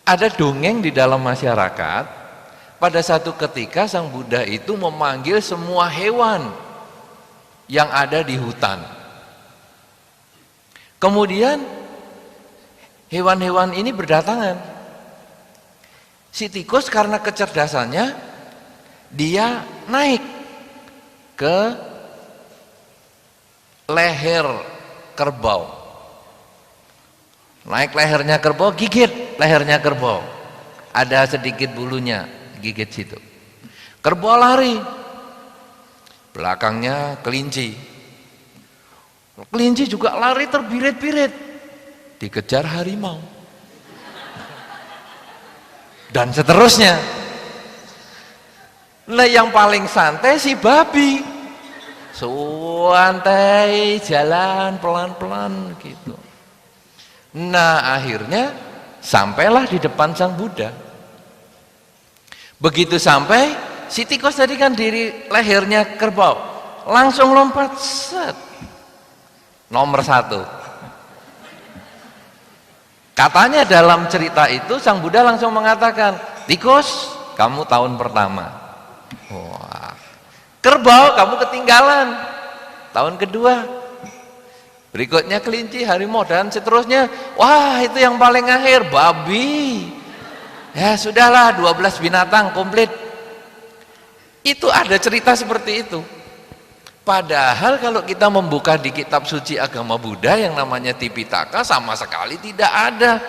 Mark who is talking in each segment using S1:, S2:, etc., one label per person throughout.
S1: Ada dongeng di dalam masyarakat, pada satu ketika Sang Buddha itu memanggil semua hewan yang ada di hutan. Kemudian hewan-hewan ini berdatangan. Si tikus karena kecerdasannya, dia naik ke leher kerbau. Naik lehernya kerbau, gigit lehernya kerbau. Ada sedikit bulunya, gigit situ. Kerbau lari. Belakangnya kelinci. Kelinci juga lari terbirit-birit. Dikejar harimau. Dan seterusnya. Nah, yang paling santai si babi. Santai jalan pelan-pelan gitu. Nah, akhirnya sampailah di depan Sang Buddha. Begitu sampai, si tikus tadi kan di lehernya kerbau, langsung lompat, set. Nomor 1. Katanya dalam cerita itu Sang Buddha langsung mengatakan, tikus, kamu tahun pertama. Wah. Kerbau, kamu ketinggalan. Tahun kedua. Berikutnya kelinci, harimau, dan seterusnya. Wah, itu yang paling akhir, babi. Ya sudahlah, 12 binatang komplit. Itu ada cerita seperti itu. Padahal kalau kita membuka di kitab suci agama Buddha yang namanya Tipitaka, sama sekali tidak ada.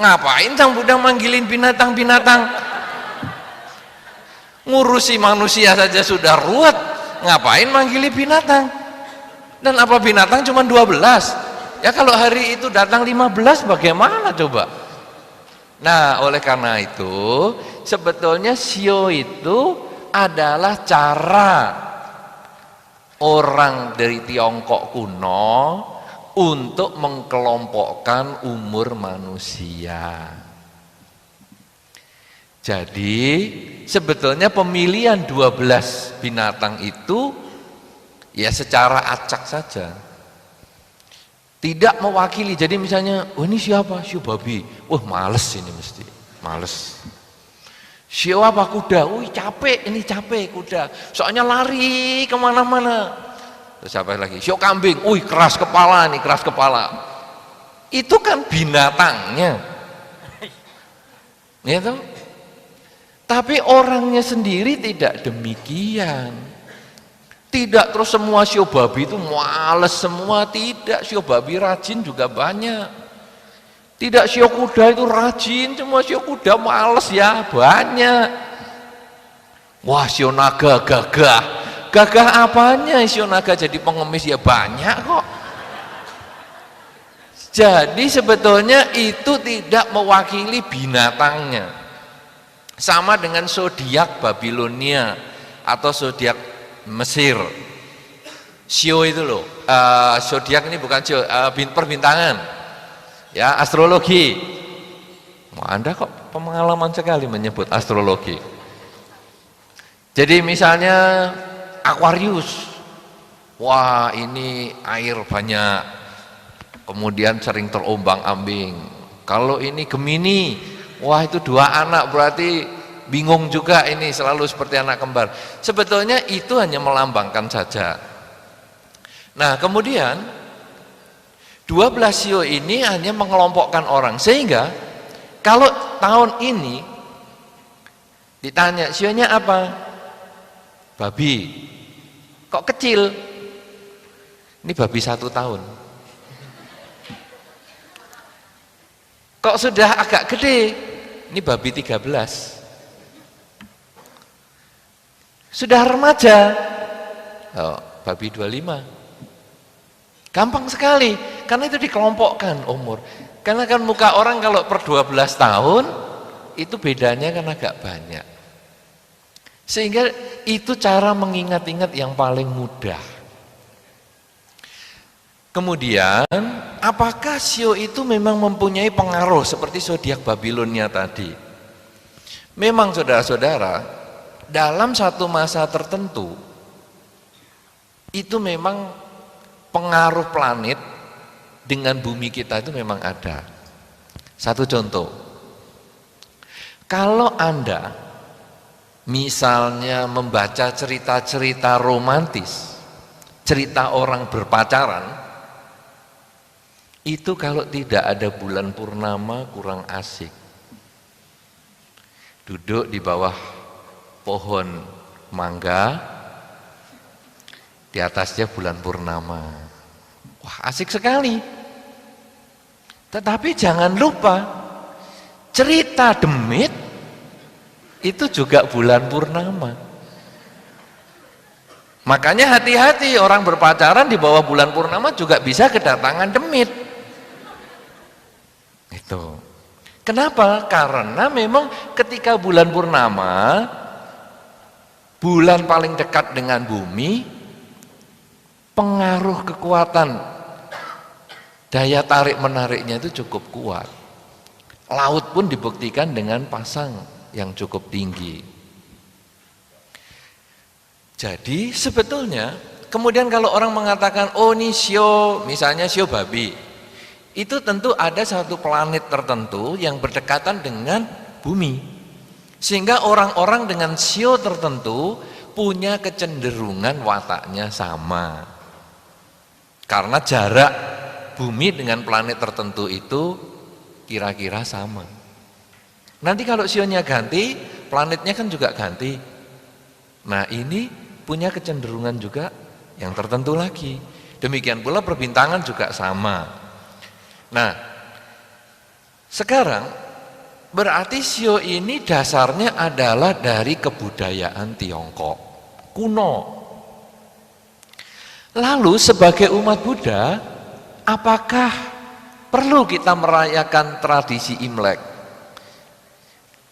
S1: Ngapain Sang Buddha manggilin binatang-binatang? Ngurusi manusia saja sudah ruwet, ngapain manggili binatang? Dan apa binatang cuma 12? Ya kalau hari itu datang 15 bagaimana coba? Nah, oleh karena itu sebetulnya shio itu adalah cara orang dari Tiongkok kuno untuk mengkelompokkan umur manusia. Jadi sebetulnya pemilihan 12 binatang itu ya secara acak saja, tidak mewakili. Jadi misalnya, oh ini siapa? Shio babi. Wah males ini mesti, males. Shio apa? Kuda. Wih capek, ini capek kuda. Soalnya lari kemana-mana. Terus apa lagi? Shio kambing. Wih keras kepala nih, keras kepala. Itu kan binatangnya, gitu. Tapi orangnya sendiri tidak demikian. Tidak terus semua shio babi itu males semua, tidak. Shio babi rajin juga banyak. Tidak shio kuda itu rajin, semua shio kuda males ya banyak. Wah shio naga gagah, gagah apanya shio naga jadi pengemis ya banyak kok. Jadi sebetulnya itu tidak mewakili binatangnya. Sama dengan zodiak Babilonia atau zodiak Mesir. Shio itu loh, zodiak ini bukan shio, perbintangan, ya astrologi. Wah, Anda kok pengalaman sekali menyebut astrologi. Jadi misalnya Aquarius, wah ini air banyak, kemudian sering terombang-ambing. Kalau ini Gemini, wah itu 2 anak berarti bingung juga ini, selalu seperti anak kembar. Sebetulnya itu hanya melambangkan saja. Nah kemudian 12 shio ini hanya mengelompokkan orang, sehingga kalau tahun ini ditanya shio-nya apa? Babi. Kok kecil? Ini babi 1 tahun. Kok sudah agak gede? Ini babi 13. Sudah remaja, oh, babi 25. Gampang sekali, karena itu dikelompokkan umur. Karena kan muka orang kalau per 12 tahun, itu bedanya kan agak banyak. Sehingga itu cara mengingat-ingat yang paling mudah. Kemudian, apakah shio itu memang mempunyai pengaruh seperti zodiak Babilonia tadi? Memang saudara-saudara, dalam satu masa tertentu itu memang pengaruh planet dengan bumi kita itu memang ada. Satu contoh, Kalau Anda misalnya membaca cerita-cerita romantis, cerita orang berpacaran, itu kalau tidak ada bulan purnama kurang asik. Duduk di bawah pohon mangga, di atasnya bulan purnama. Wah, asik sekali. Tetapi jangan lupa, cerita demit itu juga bulan purnama. Makanya hati-hati, orang berpacaran di bawah bulan purnama juga bisa kedatangan demit. Itu. Kenapa? Karena memang ketika bulan purnama, bulan paling dekat dengan bumi, pengaruh kekuatan daya tarik menariknya itu cukup kuat. Laut pun dibuktikan dengan pasang yang cukup tinggi. Jadi sebetulnya kemudian kalau orang mengatakan oh ini sio, misalnya sio babi, itu tentu ada satu planet tertentu yang berdekatan dengan bumi, sehingga orang-orang dengan sio tertentu punya kecenderungan wataknya sama, karena jarak bumi dengan planet tertentu itu kira-kira sama. Nanti kalau sionya ganti, planetnya kan juga ganti. Nah ini punya kecenderungan juga yang tertentu lagi. Demikian pula perbintangan juga sama. Nah, sekarang berarti sio ini dasarnya adalah dari kebudayaan Tiongkok kuno. Lalu sebagai umat Buddha, apakah perlu kita merayakan tradisi Imlek?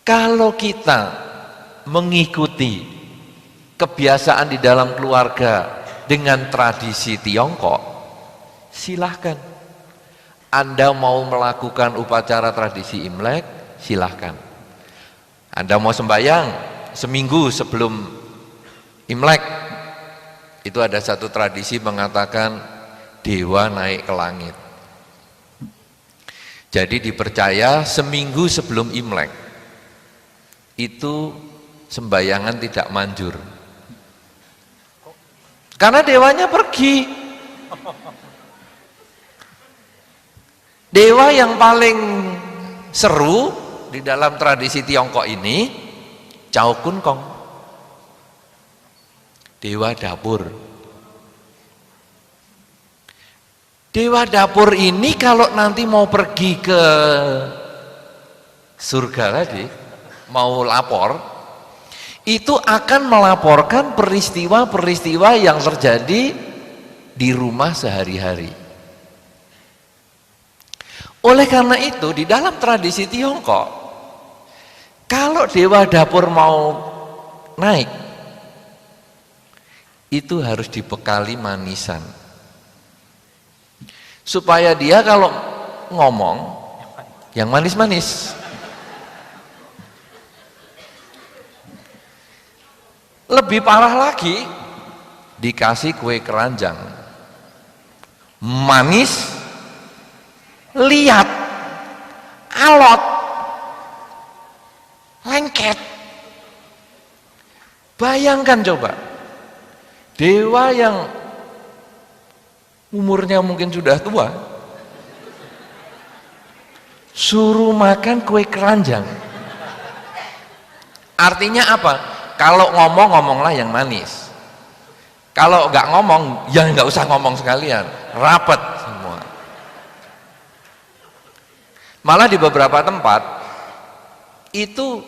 S1: Kalau kita mengikuti kebiasaan di dalam keluarga dengan tradisi Tiongkok, silahkan. Anda mau melakukan upacara tradisi Imlek, silahkan. Anda mau sembahyang seminggu sebelum Imlek, itu ada satu tradisi mengatakan dewa naik ke langit. Jadi dipercaya seminggu sebelum Imlek itu sembahyangan tidak manjur, karena dewanya pergi. Dewa yang paling seru di dalam tradisi Tiongkok ini Chow Kun Kong, dewa dapur. Dewa dapur ini kalau nanti mau pergi ke surga tadi, mau lapor, itu akan melaporkan peristiwa-peristiwa yang terjadi di rumah sehari-hari. Oleh karena itu di dalam tradisi Tiongkok, kalau dewa dapur mau naik, itu harus dibekali manisan, supaya dia kalau ngomong yang manis-manis. Lebih parah lagi, dikasih kue keranjang manis, liat, alot, lengket. Bayangkan coba, dewa yang umurnya mungkin sudah tua suruh makan kue keranjang. Artinya apa? Kalau ngomong, ngomonglah yang manis. Kalau nggak ngomong, ya nggak usah ngomong sekalian, rapet semua. Malah di beberapa tempat itu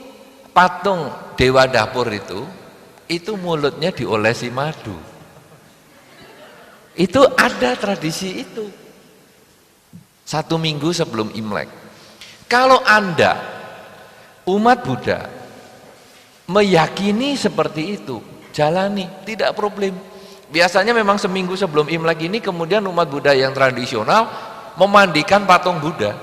S1: patung dewa dapur itu mulutnya diolesi madu. Itu ada tradisi itu. 1 minggu sebelum Imlek. Kalau Anda umat Buddha meyakini seperti itu, jalani, tidak problem. Biasanya memang seminggu sebelum Imlek ini kemudian umat Buddha yang tradisional memandikan patung Buddha,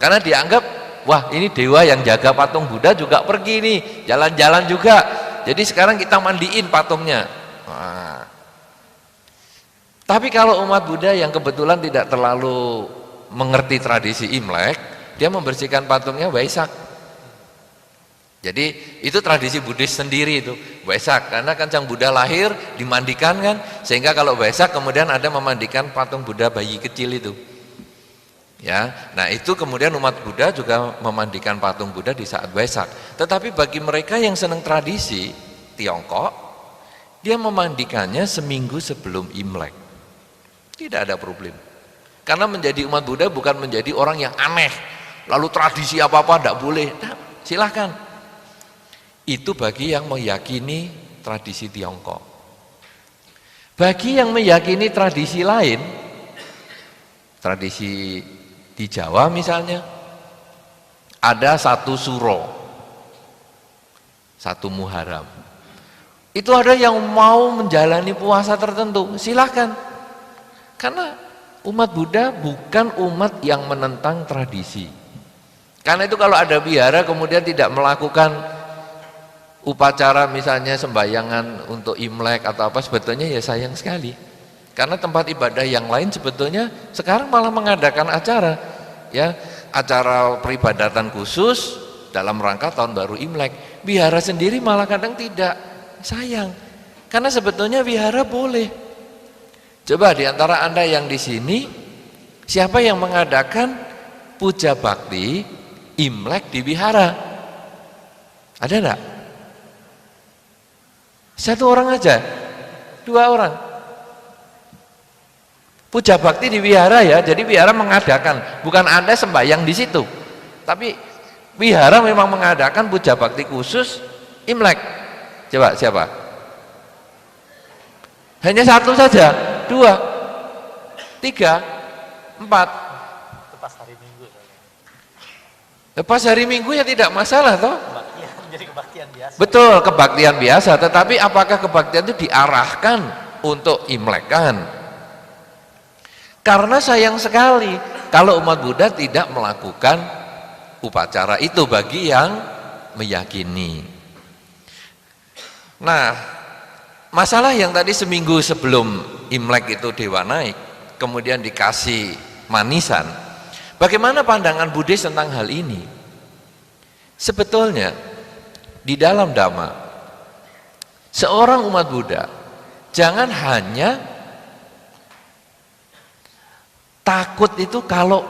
S1: karena dianggap wah ini dewa yang jaga patung Buddha juga pergi nih jalan-jalan juga, jadi sekarang kita mandiin patungnya. Nah. Tapi kalau umat Buddha yang kebetulan tidak terlalu mengerti tradisi Imlek, dia membersihkan patungnya Waisak. Jadi itu tradisi Buddhis sendiri itu, Waisak. Karena kan Sang Buddha lahir dimandikan kan, sehingga kalau Waisak kemudian ada memandikan patung Buddha bayi kecil itu. Ya, nah itu kemudian umat Buddha juga memandikan patung Buddha di saat Waisak. Tetapi bagi mereka yang senang tradisi Tiongkok, dia memandikannya seminggu sebelum Imlek. Tidak ada problem. Karena menjadi umat Buddha bukan menjadi orang yang aneh, lalu tradisi apa-apa tidak boleh. Nah, silahkan. Itu bagi yang meyakini tradisi Tiongkok. Bagi yang meyakini tradisi lain, tradisi di Jawa misalnya, ada satu suro, satu Muharram. Itu ada yang mau menjalani puasa tertentu, silahkan. Karena umat Buddha bukan umat yang menentang tradisi. Karena itu kalau ada wihara kemudian tidak melakukan upacara misalnya sembayangan untuk Imlek atau apa, sebetulnya ya sayang sekali. Karena tempat ibadah yang lain sebetulnya sekarang malah mengadakan acara, ya, acara peribadatan khusus dalam rangka tahun baru Imlek. Wihara sendiri malah kadang tidak, sayang. Karena sebetulnya wihara boleh. Coba di antara Anda yang di sini, siapa yang mengadakan puja bakti Imlek di wihara? Ada enggak? Satu orang aja, dua orang. Puja bakti di wihara ya, jadi wihara mengadakan, bukan Anda sembahyang di situ. Tapi wihara memang mengadakan puja bakti khusus Imlek. Coba siapa? Hanya satu saja, dua, tiga, empat.
S2: Pas hari Minggu.
S1: Lepas hari Minggu ya tidak masalah toh.
S2: Jadi kebaktian biasa.
S1: Betul, kebaktian biasa, tetapi apakah kebaktian itu diarahkan untuk Imlekan? Karena sayang sekali kalau umat Buddha tidak melakukan upacara itu bagi yang meyakini. Nah, masalah yang tadi seminggu sebelum Imlek itu dewa naik, kemudian dikasih manisan. Bagaimana pandangan Buddhis tentang hal ini? Sebetulnya di dalam Dhamma, seorang umat Buddha jangan hanya takut itu kalau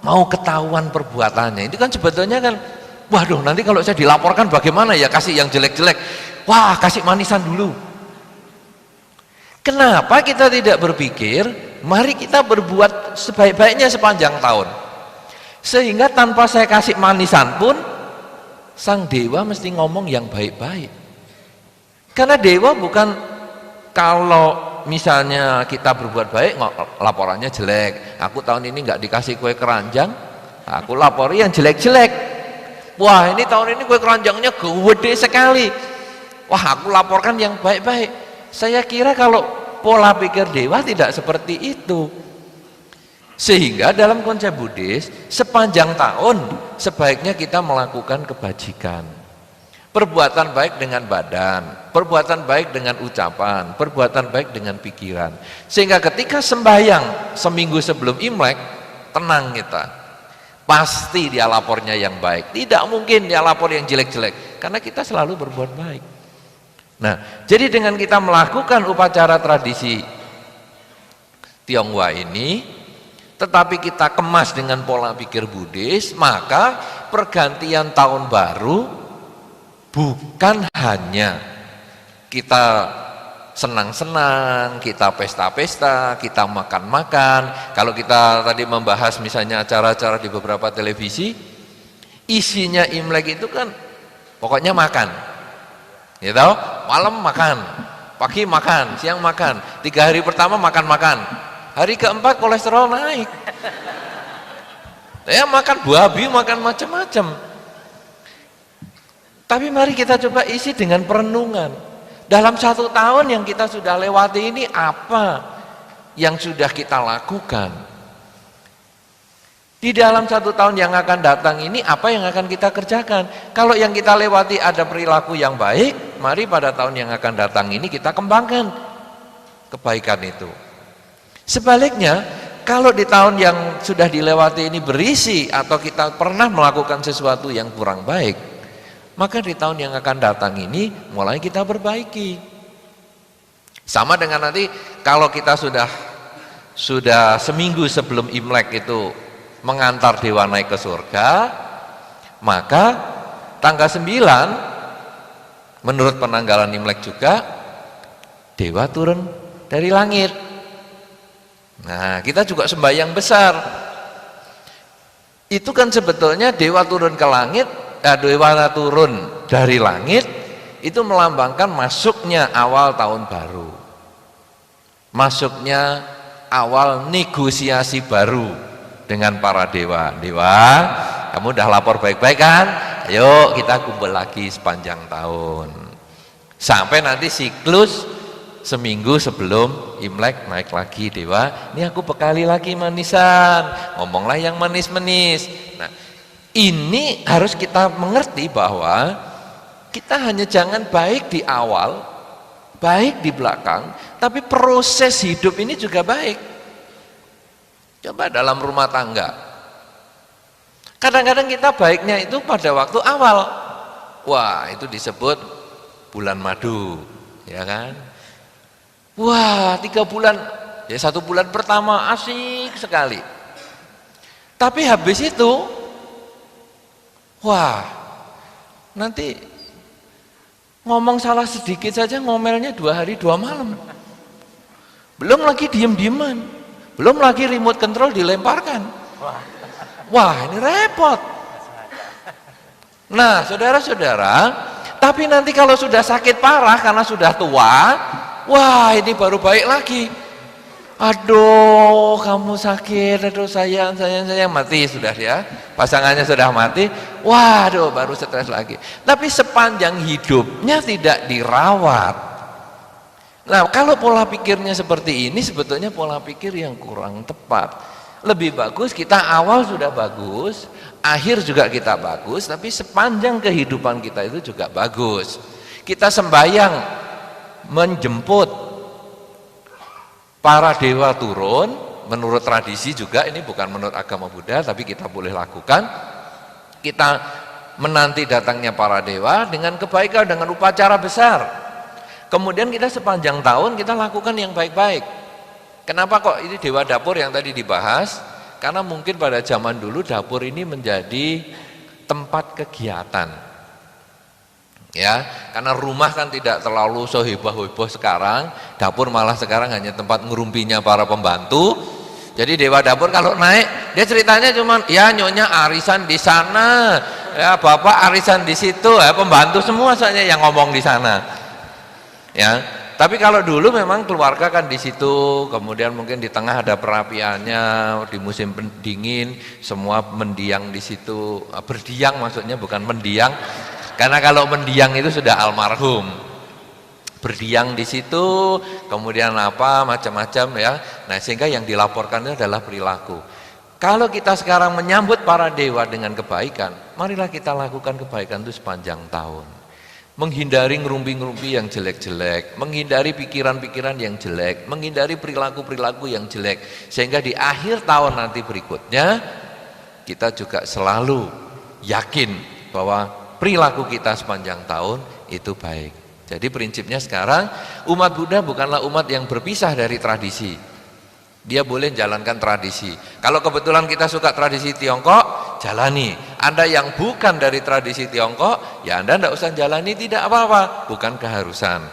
S1: mau ketahuan perbuatannya. Itu kan sebetulnya kan, waduh nanti kalau saya dilaporkan bagaimana ya, kasih yang jelek-jelek. Wah, kasih manisan dulu. Kenapa kita tidak berpikir, mari kita berbuat sebaik-baiknya sepanjang tahun. Sehingga tanpa saya kasih manisan pun, sang dewa mesti ngomong yang baik-baik. Karena dewa bukan kalau misalnya kita berbuat baik laporannya jelek. Aku tahun ini nggak dikasih kue keranjang, aku lapori yang jelek-jelek. Wah, ini tahun ini kue keranjangnya gede sekali. Wah, aku laporkan yang baik-baik. Saya kira kalau pola pikir dewa tidak seperti itu. Sehingga dalam konsep Buddhis, sepanjang tahun sebaiknya kita melakukan kebajikan. Perbuatan baik dengan badan, perbuatan baik dengan ucapan, perbuatan baik dengan pikiran. Sehingga ketika sembahyang seminggu sebelum Imlek, tenang kita. Pasti dia lapornya yang baik. Tidak mungkin dia lapor yang jelek-jelek, karena kita selalu berbuat baik. Nah, jadi dengan kita melakukan upacara tradisi Tionghoa ini, tetapi kita kemas dengan pola pikir Buddhis, maka pergantian tahun baru bukan hanya kita senang-senang, kita pesta-pesta, kita makan-makan. Kalau kita tadi membahas misalnya acara-acara di beberapa televisi, isinya Imlek itu kan pokoknya makan, gitu. Malam makan, pagi makan, siang makan, 3 hari pertama makan-makan. Hari keempat kolesterol naik. Ya makan babi, makan macam-macam. Tapi mari kita coba isi dengan perenungan. Dalam 1 tahun yang kita sudah lewati ini, apa yang sudah kita lakukan? Di dalam 1 tahun yang akan datang ini, apa yang akan kita kerjakan? Kalau yang kita lewati ada perilaku yang baik, mari pada tahun yang akan datang ini kita kembangkan kebaikan itu. Sebaliknya, kalau di tahun yang sudah dilewati ini berisi atau kita pernah melakukan sesuatu yang kurang baik, maka di tahun yang akan datang ini mulai kita perbaiki. Sama dengan nanti kalau kita sudah seminggu sebelum Imlek itu mengantar dewa naik ke surga, maka tanggal 9 menurut penanggalan Imlek juga dewa turun dari langit. Nah, kita juga sembahyang besar. Itu kan sebetulnya dewa turun ke langit, dewa turun dari langit itu melambangkan masuknya awal tahun baru, masuknya awal negosiasi baru dengan para dewa. Dewa, kamu udah lapor baik-baik kan? Ayo kita kumpul lagi sepanjang tahun sampai nanti siklus seminggu sebelum Imlek naik lagi dewa. Ini aku bekali lagi manisan, ngomonglah yang manis-manis. Nah, ini harus kita mengerti bahwa kita hanya jangan baik di awal, baik di belakang, tapi proses hidup ini juga baik. Coba dalam rumah tangga, kadang-kadang kita baiknya itu pada waktu awal. Wah, itu disebut bulan madu, ya kan? Wah, 3 bulan, ya 1 bulan pertama asik sekali. Tapi habis itu, wah, nanti ngomong salah sedikit saja ngomelnya 2 hari 2 malam. Belum lagi diem-dieman, belum lagi remote control dilemparkan. Wah, ini repot. Nah, saudara-saudara, tapi nanti kalau sudah sakit parah karena sudah tua, wah, ini baru baik lagi. Aduh, kamu sakit, aduh sayang, mati sudah ya. Pasangannya sudah mati, waduh baru stres lagi. Tapi sepanjang hidupnya tidak dirawat. Nah, kalau pola pikirnya seperti ini sebetulnya pola pikir yang kurang tepat. Lebih bagus kita awal sudah bagus, akhir juga kita bagus, tapi sepanjang kehidupan kita itu juga bagus. Kita sembahyang menjemput para dewa turun, menurut tradisi juga, ini bukan menurut agama Buddha, tapi kita boleh lakukan. Kita menanti datangnya para dewa dengan kebaikan, dengan upacara besar. Kemudian kita sepanjang tahun kita lakukan yang baik-baik. Kenapa kok ini dewa dapur yang tadi dibahas? Karena mungkin pada zaman dulu dapur ini menjadi tempat kegiatan. Ya, karena rumah kan tidak terlalu seheboh-heboh sekarang, dapur malah sekarang hanya tempat ngerumpinya para pembantu. Jadi dewa dapur kalau naik, dia ceritanya cuman ya nyonya arisan di sana, ya bapak arisan di situ, ya pembantu semua saja yang ngomong di sana. Ya, tapi kalau dulu memang keluarga kan di situ, kemudian mungkin di tengah ada perapiannya, di musim dingin semua mendiang di situ, berdiang maksudnya bukan mendiang. Karena kalau mendiang itu sudah almarhum, berdiang di situ, kemudian apa macam-macam ya. Nah, sehingga yang dilaporkan itu adalah perilaku. Kalau kita sekarang menyambut para dewa dengan kebaikan, marilah kita lakukan kebaikan itu sepanjang tahun. Menghindari ngerumpi-ngerumpi yang jelek-jelek, menghindari pikiran-pikiran yang jelek, menghindari perilaku-perilaku yang jelek, sehingga di akhir tahun nanti berikutnya kita juga selalu yakin bahwa perilaku kita sepanjang tahun itu baik. Jadi prinsipnya sekarang umat Buddha bukanlah umat yang berpisah dari tradisi. Dia boleh jalankan tradisi. Kalau kebetulan kita suka tradisi Tiongkok, jalani. Anda yang bukan dari tradisi Tiongkok, ya Anda tidak usah jalani, tidak apa-apa, bukan keharusan.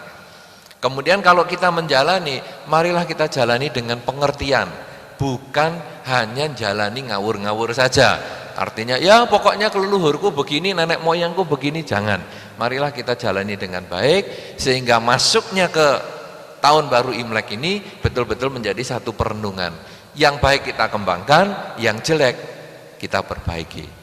S1: Kemudian kalau kita menjalani, marilah kita jalani dengan pengertian, bukan hanya jalani ngawur-ngawur saja. Artinya ya pokoknya leluhurku begini, nenek moyangku begini, jangan. Marilah kita jalani dengan baik sehingga masuknya ke tahun baru Imlek ini betul-betul menjadi satu perenungan. Yang baik kita kembangkan, yang jelek kita perbaiki.